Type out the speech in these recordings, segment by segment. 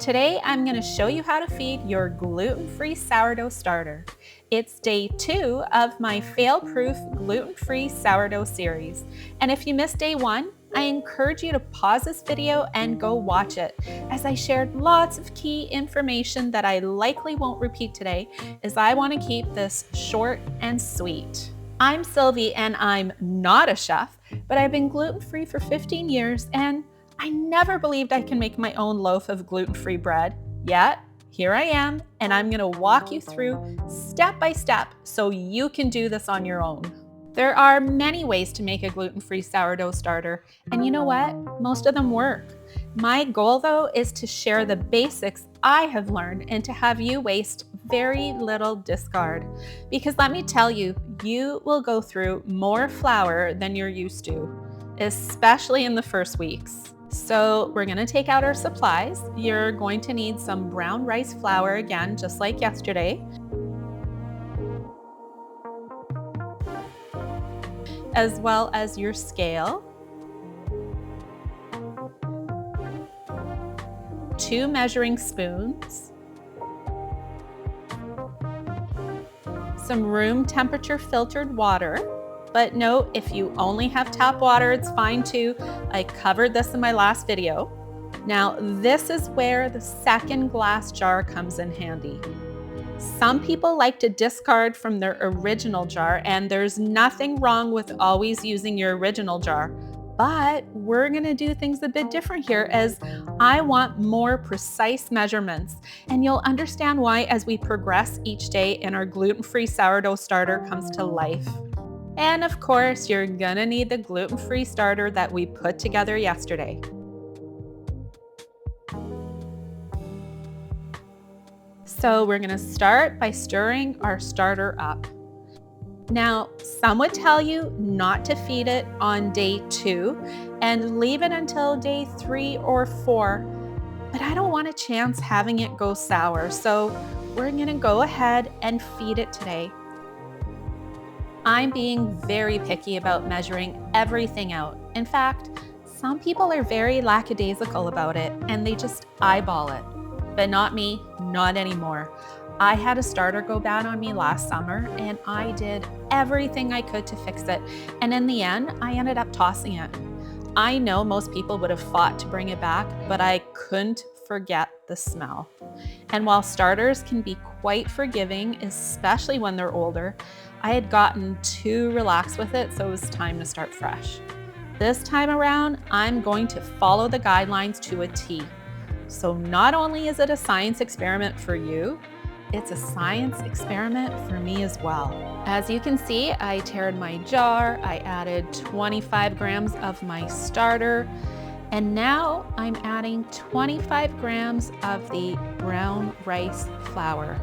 Today, I'm going to show you how to feed your gluten-free sourdough starter. It's day 2 of my fail-proof gluten-free sourdough series. And if you missed day 1, I encourage you to pause this video and go watch it, as I shared lots of key information that I likely won't repeat today, as I want to keep this short and sweet. I'm Sylvie and I'm not a chef, but I've been gluten-free for 15 years and I never believed I can make my own loaf of gluten-free bread. Yet, here I am, and I'm gonna walk you through step by step so you can do this on your own. There are many ways to make a gluten-free sourdough starter, and you know what? Most of them work. My goal though is to share the basics I have learned and to have you waste very little discard. Because let me tell you, you will go through more flour than you're used to, especially in the first weeks. So we're gonna take out our supplies. You're going to need some brown rice flour again, just like yesterday, as well as your scale, 2 measuring spoons, some room temperature filtered water. But note, if you only have tap water, it's fine too. I covered this in my last video. Now, this is where the second glass jar comes in handy. Some people like to discard from their original jar, and there's nothing wrong with always using your original jar. But we're gonna do things a bit different here, as I want more precise measurements. And you'll understand why as we progress each day and our gluten-free sourdough starter comes to life. And of course, you're gonna need the gluten-free starter that we put together yesterday. So we're gonna start by stirring our starter up. Now, some would tell you not to feed it on day 2 and leave it until day 3 or 4, but I don't want a chance having it go sour, so we're gonna go ahead and feed it today. I'm being very picky about measuring everything out. In fact, some people are very lackadaisical about it and they just eyeball it. But not me, not anymore. I had a starter go bad on me last summer and I did everything I could to fix it. And in the end, I ended up tossing it. I know most people would have fought to bring it back, but I couldn't forget the smell. And while starters can be quite forgiving, especially when they're older, I had gotten too relaxed with it, so it was time to start fresh. This time around, I'm going to follow the guidelines to a T. So not only is it a science experiment for you, it's a science experiment for me as well. As you can see, I tared my jar, I added 25 grams of my starter, and now I'm adding 25 grams of the brown rice flour.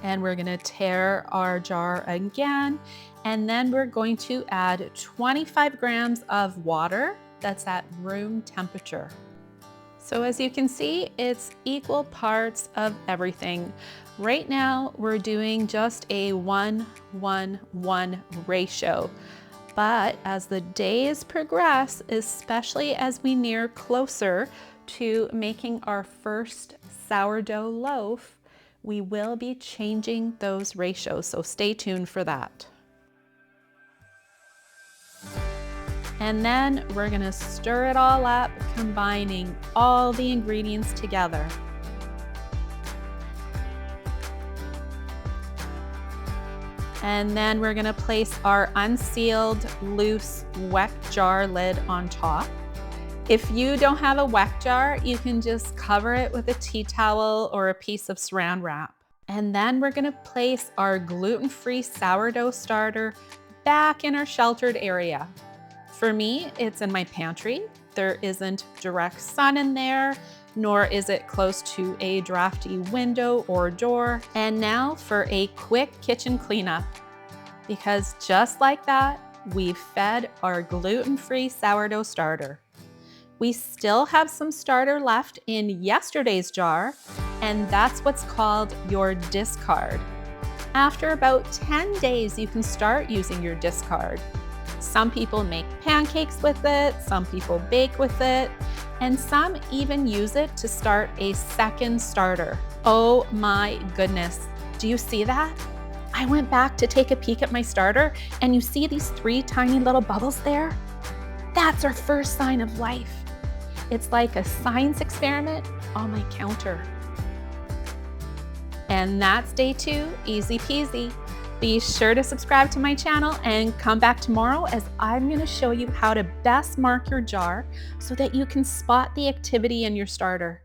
And we're gonna tare our jar again. And then we're going to add 25 grams of water that's at room temperature. So as you can see, it's equal parts of everything. Right now, we're doing just a 1-1-1 ratio. But as the days progress, especially as we near closer to making our first sourdough loaf, we will be changing those ratios, so stay tuned for that. And then we're gonna stir it all up, combining all the ingredients together. And then we're gonna place our unsealed, loose, weck jar lid on top. If you don't have a weck jar, you can just cover it with a tea towel or a piece of saran wrap. And then we're gonna place our gluten-free sourdough starter back in our sheltered area. For me, it's in my pantry. There isn't direct sun in there, nor is it close to a drafty window or door. And now for a quick kitchen cleanup, because just like that, we've fed our gluten-free sourdough starter. We still have some starter left in yesterday's jar, and that's what's called your discard. After about 10 days, you can start using your discard. Some people make pancakes with it, some people bake with it, and some even use it to start a second starter. Oh my goodness, do you see that? I went back to take a peek at my starter, and you see these 3 tiny little bubbles there? That's our first sign of life. It's like a science experiment on my counter. And that's day 2, easy peasy. Be sure to subscribe to my channel and come back tomorrow as I'm going to show you how to best mark your jar so that you can spot the activity in your starter.